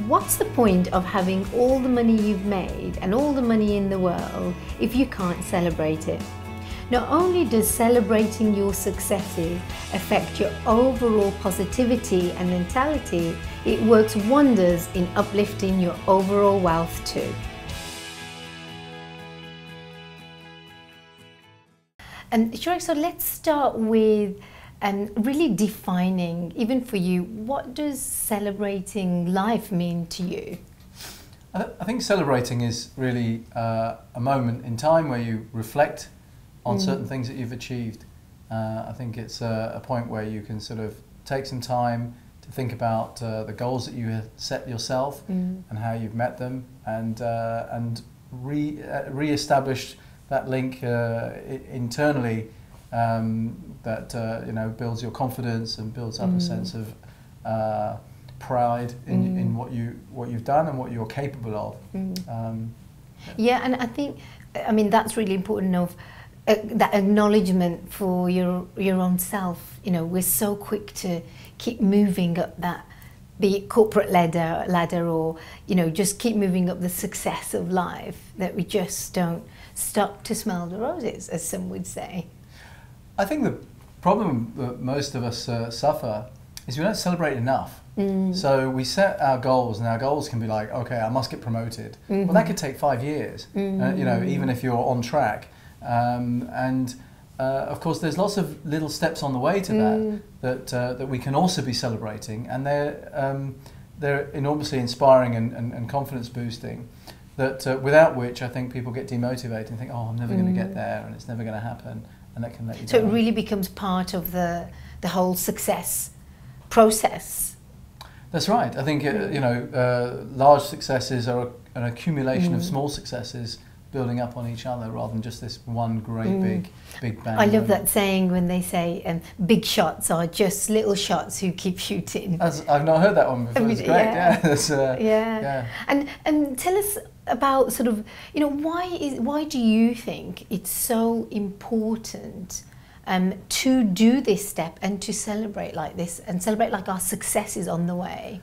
what's the point of having all the money you've made and all the money in the world if you can't celebrate it? Not only does celebrating your successes affect your overall positivity and mentality, it works wonders in uplifting your overall wealth too. And Chirag, so let's start with really defining, even for you, what does celebrating life mean to you? I think celebrating is really a moment in time where you reflect on certain things that you've achieved. I think it's a point where you can sort of take some time to think about the goals that you have set yourself and how you've met them, and re-establish that link internally that you know, builds your confidence and builds up a sense of pride in what you've done and what you're capable of. Yeah, and I think, I mean, that's really important of that acknowledgement for your own self. You know, we're so quick to keep moving up that, be it corporate ladder or, you know, just keep moving up the success of life, that we just don't stop to smell the roses, as some would say. I think the problem that most of us suffer is we don't celebrate enough. So we set our goals, and our goals can be like, okay, I must get promoted. Well, that could take 5 years, you know, even if you're on track. Of course, there's lots of little steps on the way to that we can also be celebrating, and they're enormously inspiring and confidence boosting. That without which I think people get demotivated and think, oh, I'm never going to get there, and it's never going to happen, and that can let you down. So it really becomes part of the whole success process. That's right. I think you know, large successes are an accumulation of small successes building up on each other, rather than just this one great big bang. I love that saying when they say big shots are just little shots who keep shooting. I've not heard that one before. It's great. Yeah. That's, yeah. And tell us about sort of, you know, why do you think it's so important to do this step and to celebrate like this and celebrate like our successes on the way?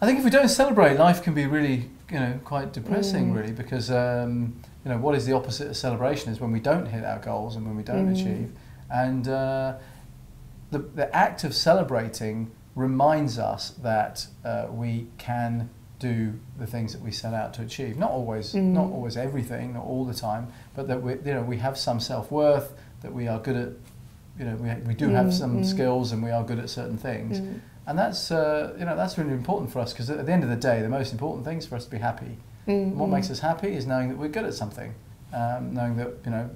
I think if we don't celebrate, life can be really, you know, quite depressing, really, because you know, what is the opposite of celebration is when we don't hit our goals and when we don't achieve. And the act of celebrating reminds us that we can do the things that we set out to achieve. Not always, not always everything, not all the time, but that we, you know, we have some self-worth, that we are good at, you know, we do have some skills and we are good at certain things. And that's, you know, that's really important for us, because at the end of the day, the most important thing is for us to be happy. And what makes us happy is knowing that we're good at something, knowing that, you know,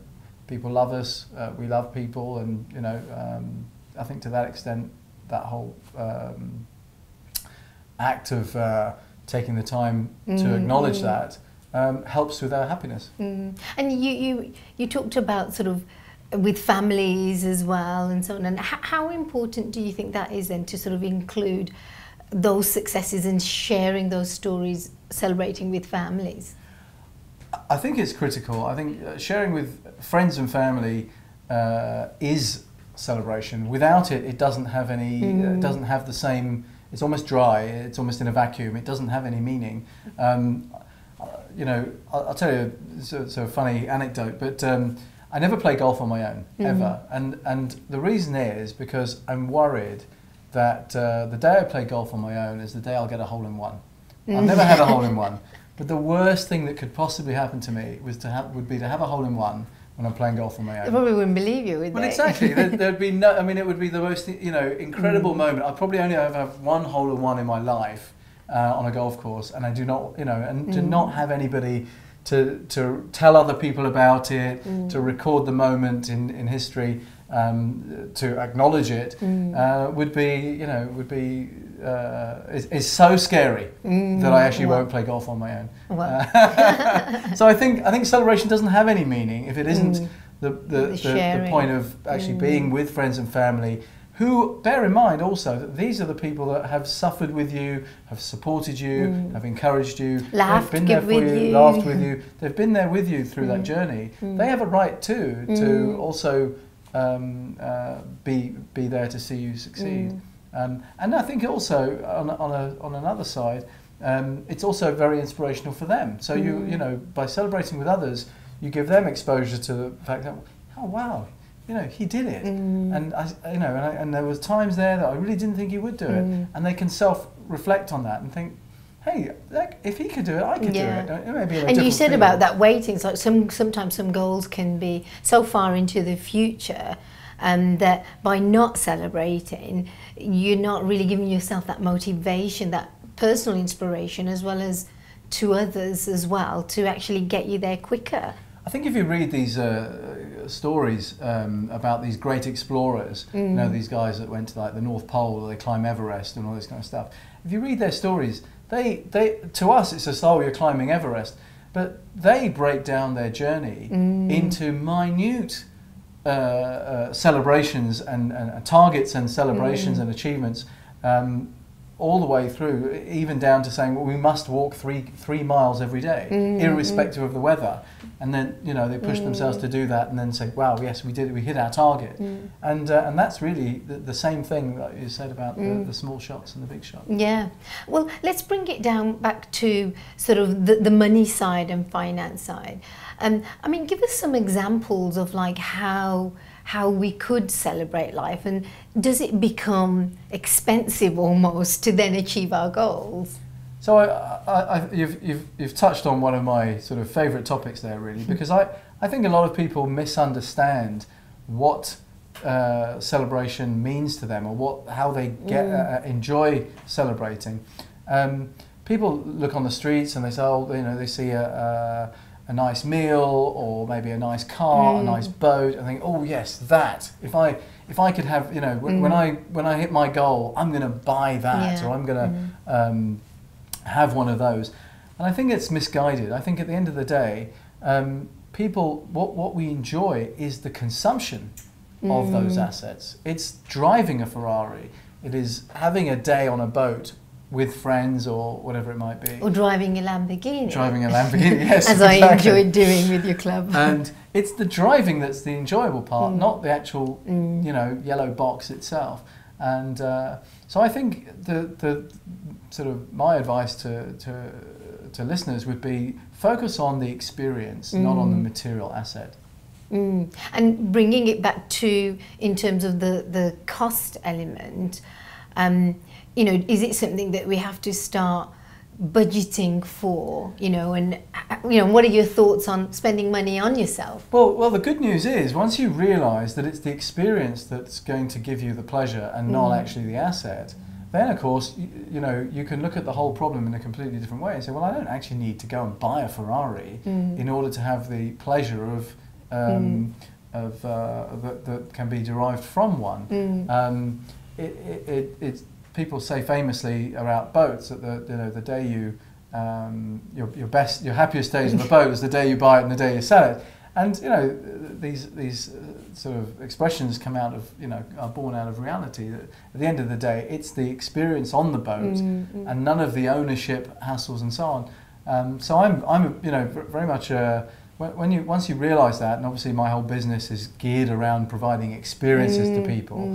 people love us, we love people, and, you know, I think to that extent, that whole act of taking the time to acknowledge that helps with our happiness. And you talked about sort of with families as well and so on, and how important do you think that is then, to sort of include those successes and sharing those stories, celebrating with families? I think it's critical. I think sharing with friends and family is celebration. Without it, it doesn't have any, it doesn't have the same, it's almost dry, it's almost in a vacuum, it doesn't have any meaning. You know, I'll tell you, it's a funny anecdote, but I never play golf on my own, ever. And the reason is because I'm worried that the day I play golf on my own is the day I'll get a hole-in-one. I've never had a hole-in-one, but the worst thing that could possibly happen to me would be to have a hole-in-one when I'm playing golf on my own. They probably wouldn't believe you, would they? Well, exactly. There'd be no, I mean, it would be the most, you know, incredible moment. I'd probably only ever have one hole-in-one in my life on a golf course, and I do not, you know, and to not have anybody to tell other people about it, to record the moment in history, to acknowledge it, would be, you know, is so scary that I actually won't play golf on my own. So I think celebration doesn't have any meaning if it isn't the point of actually being with friends and family, who, bear in mind also that these are the people that have suffered with you, have supported you, have encouraged you, laughed, been there for you, laughed with you. They've been there with you through that journey. They have a right too to also be there to see you succeed. And I think also on another side, it's also very inspirational for them. So you know, by celebrating with others, you give them exposure to the fact that, oh wow, you know, he did it, and and there was times there that I really didn't think he would do it, and they can self-reflect on that and think, hey, if he could do it, I could do it. It may be and you said about that waiting. It's like sometimes some goals can be so far into the future, that by not celebrating, you're not really giving yourself that motivation, that personal inspiration, as well as to others as well, to actually get you there quicker. I think if you read these stories about these great explorers, you know, these guys that went to like the North Pole, or they climb Everest and all this kind of stuff. If you read their stories, they to us it's just, oh, you're climbing Everest, but they break down their journey into minute celebrations and targets and celebrations and achievements. All the way through, even down to saying, well, we must walk three miles every day, irrespective of the weather. And then, you know, they push themselves to do that, and then say, wow, yes, we did it, we hit our target. And that's really the same thing that you said about the small shots and the big shots. Yeah. Well, let's bring it down back to sort of the money side and finance side. I mean, give us some examples of like how we could celebrate life, and does it become expensive almost to then achieve our goals? So you've touched on one of my sort of favourite topics there, really, because I think a lot of people misunderstand what celebration means to them, or how they enjoy celebrating. People look on the streets and they say, oh, you know, they see a nice meal, or maybe a nice car, a nice boat, and think, oh yes, that. If I could have, you know, when I hit my goal, I'm going to buy that, or I'm going to have one of those. And I think it's misguided. I think at the end of the day, people, what we enjoy is the consumption of those assets. It's driving a Ferrari. It is having a day on a boat with friends, or whatever it might be. Or driving a Lamborghini. Driving a Lamborghini, yes. As exactly. I enjoyed doing with your club. And it's the driving that's the enjoyable part, not the actual, you know, yellow box itself. And so I think the sort of my advice to listeners would be, focus on the experience, not on the material asset. And bringing it back to, in terms of the cost element, you know, is it something that we have to start budgeting for, you know, and, you know, what are your thoughts on spending money on yourself? Well, the good news is, once you realise that it's the experience that's going to give you the pleasure and not actually the asset, then of course, you know, you can look at the whole problem in a completely different way and say, well, I don't actually need to go and buy a Ferrari in order to have the pleasure of that can be derived from one. It's people say famously about boats that the day you your happiest days on the boat is the day you buy it and the day you sell it. And you know, these sort of expressions come out of, you know, are born out of reality. That at the end of the day, it's the experience on the boat and none of the ownership hassles and so on. So I'm you know, very much once you realise that, and obviously my whole business is geared around providing experiences to people,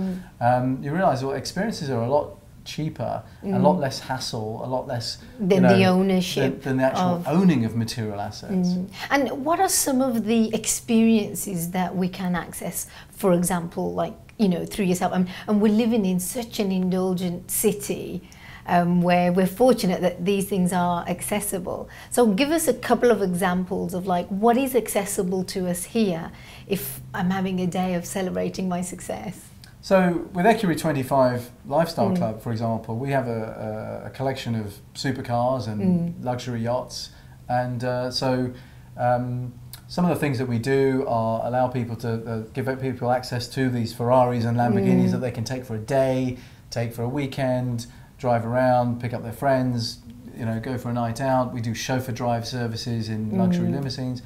you realise, well, experiences are a lot cheaper, a lot less hassle, a lot less than the ownership than the actual owning of material assets. And what are some of the experiences that we can access, for example, like, you know, through yourself? And we're living in such an indulgent city, where we're fortunate that these things are accessible. So give us a couple of examples of like what is accessible to us here if I'm having a day of celebrating my success. So with Ecurie25 Lifestyle Club, for example, we have a collection of supercars and luxury yachts, and so some of the things that we do are allow people to give people access to these Ferraris and Lamborghinis that they can take for a day, take for a weekend, drive around, pick up their friends, you know, go for a night out. We do chauffeur drive services in luxury limousines.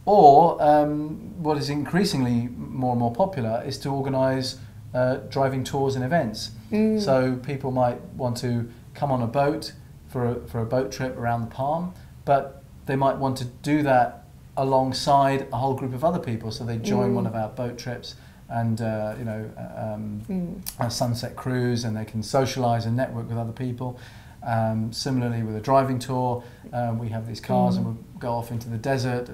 Or what is increasingly more and more popular is to organise driving tours and events. So people might want to come on a boat for a boat trip around the Palm, but they might want to do that alongside a whole group of other people. So they join one of our boat trips and a sunset cruise, and they can socialise and network with other people. Similarly with a driving tour, we have these cars and we'll go off into the desert,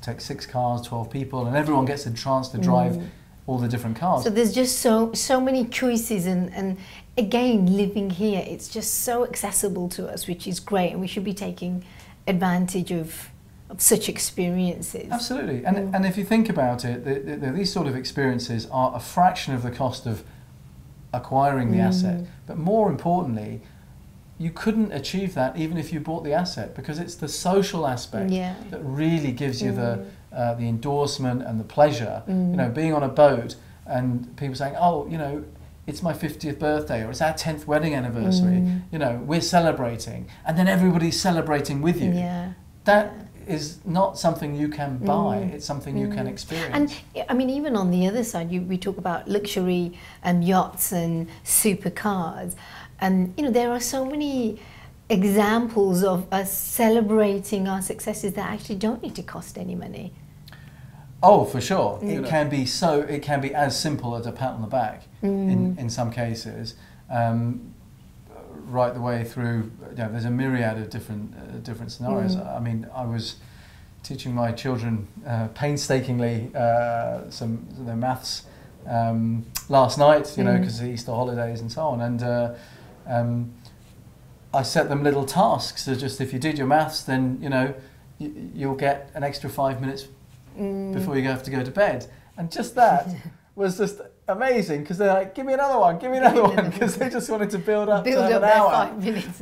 take 6 cars, 12 people, and everyone gets a chance to drive all the different cars. So there's just so many choices, and again, living here, it's just so accessible to us, which is great, and we should be taking advantage of such experiences. Absolutely, and if you think about it, these sort of experiences are a fraction of the cost of acquiring the asset, but more importantly, you couldn't achieve that even if you bought the asset, because it's the social aspect that really gives you the endorsement and the pleasure. You know, being on a boat and people saying, oh, you know, it's my 50th birthday or it's our 10th wedding anniversary, you know, we're celebrating, and then everybody's celebrating with you. That is not something you can buy, it's something you can experience. And I mean, even on the other side, we talk about luxury and yachts and supercars, and you know, there are so many examples of us celebrating our successes that actually don't need to cost any money. Oh, for sure. It can be as simple as a pat on the back in some cases, right the way through. You know, there's a myriad of different scenarios. I mean, I was teaching my children painstakingly some of their maths last night, you know, because of the Easter holidays and so on, and I set them little tasks. So just if you did your maths, then you know you'll get an extra 5 minutes before you have to go to bed, and just that was just amazing, because they're like, give me another one, because they just wanted to build up an hour 5 minutes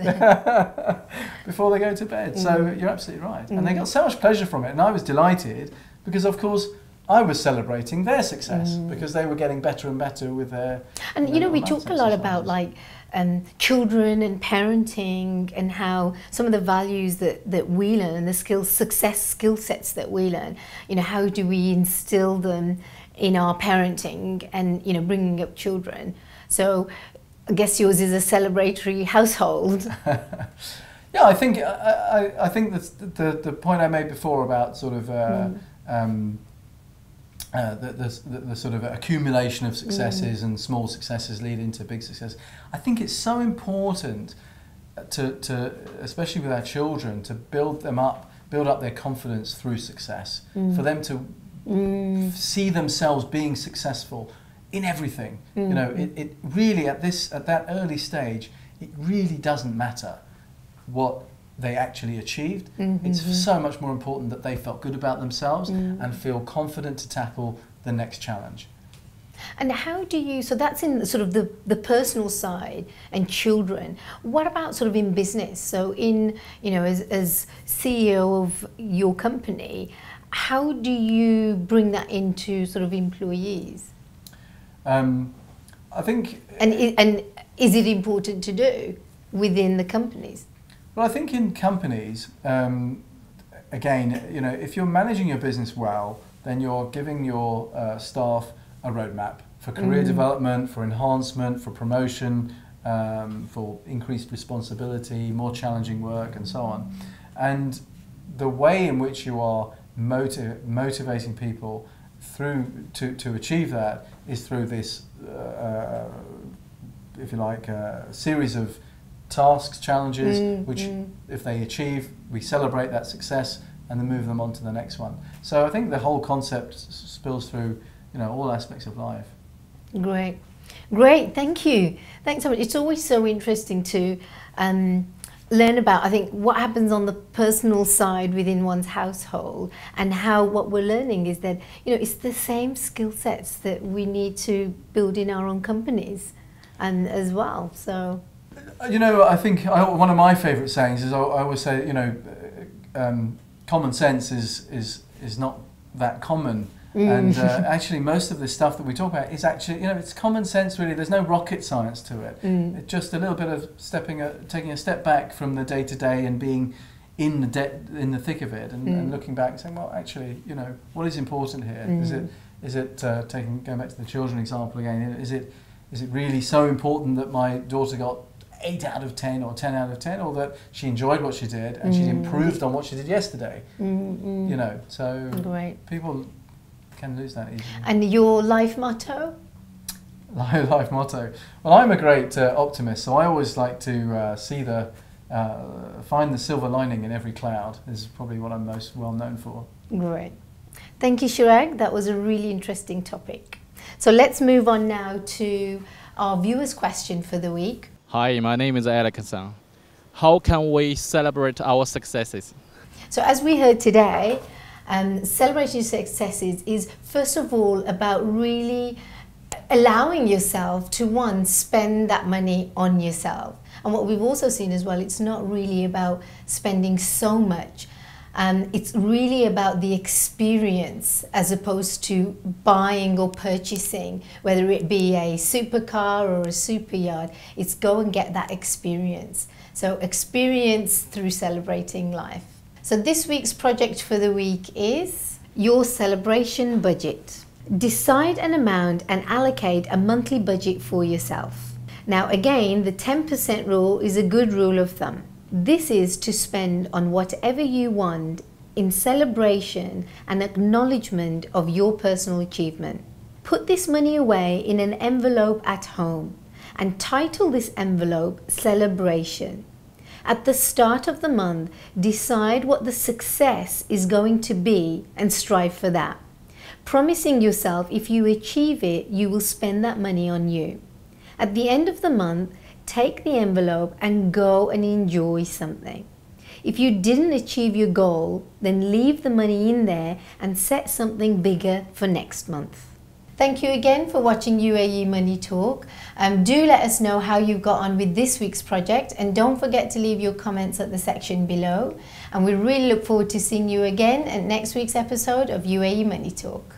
before they go to bed. So you're absolutely right, and they got so much pleasure from it, and I was delighted because, of course, I was celebrating their success because they were getting better and better with their. And you know, we talk a lot about like children and parenting, and how some of the values that we learn, and the skill sets that we learn, you know, how do we instill them in our parenting and, you know, bringing up children. So I guess yours is a celebratory household. Yeah, I think that's the point I made before about sort of the sort of accumulation of successes and small successes leading to big success. I think it's so important to especially with our children, to build up their confidence through success, for them to see themselves being successful in everything. You know, it really at that early stage, it really doesn't matter what they actually achieved. It's so much more important that they felt good about themselves and feel confident to tackle the next challenge. And how do you, so that's in sort of the personal side and children. What about sort of in business? So in, you know, as CEO of your company, how do you bring that into sort of employees? I think... And is it important to do within the companies? Well, I think in companies, again, you know, if you're managing your business well, then you're giving your staff a roadmap for career development, for enhancement, for promotion, for increased responsibility, more challenging work, and so on. And the way in which you are motivating people to achieve that is through this, if you like, series of tasks, challenges, which if they achieve, we celebrate that success and then move them on to the next one. So I think the whole concept spills through, you know, all aspects of life. Great, thank you. Thanks so much. It's always so interesting to learn about, I think, what happens on the personal side within one's household, and how what we're learning is that, you know, it's the same skill sets that we need to build in our own companies and as well. So, you know, I think one of my favourite sayings is I always say, you know, common sense is not that common. And actually most of the stuff that we talk about is actually, you know, it's common sense really. There's no rocket science to it. It's just a little bit of taking a step back from the day-to-day and being in the thick of it, and looking back and saying, well, actually, you know, what is important here? Is it going back to the children example again, is it really so important that my daughter got 8 out of 10 or 10 out of 10, or that she enjoyed what she did and she improved on what she did yesterday? You know, so people can lose that easily. And your life motto? Life motto. Well, I'm a great optimist, so I always like to see the find the silver lining in every cloud is probably what I'm most well known for. Great. Thank you, Chirag. That was a really interesting topic. So let's move on now to our viewers' question for the week. Hi, my name is Alex. How can we celebrate our successes? So as we heard today, celebrating successes is first of all about really allowing yourself to, one, spend that money on yourself. And what we've also seen as well, it's not really about spending so much. It's really about the experience as opposed to buying or purchasing, whether it be a supercar or a super yacht. It's go and get that experience. So experience through celebrating life. So this week's project for the week is your celebration budget. Decide an amount and allocate a monthly budget for yourself. Now again, the 10% rule is a good rule of thumb. This is to spend on whatever you want in celebration and acknowledgement of your personal achievement. Put this money away in an envelope at home and title this envelope Celebration. At the start of the month, decide what the success is going to be and strive for that, promising yourself if you achieve it, you will spend that money on you. At the end of the month, take the envelope and go and enjoy something. If you didn't achieve your goal, then leave the money in there and set something bigger for next month. Thank you again for watching UAE Money Talk. Do let us know how you got on with this week's project, and don't forget to leave your comments at the section below. And we really look forward to seeing you again at next week's episode of UAE Money Talk.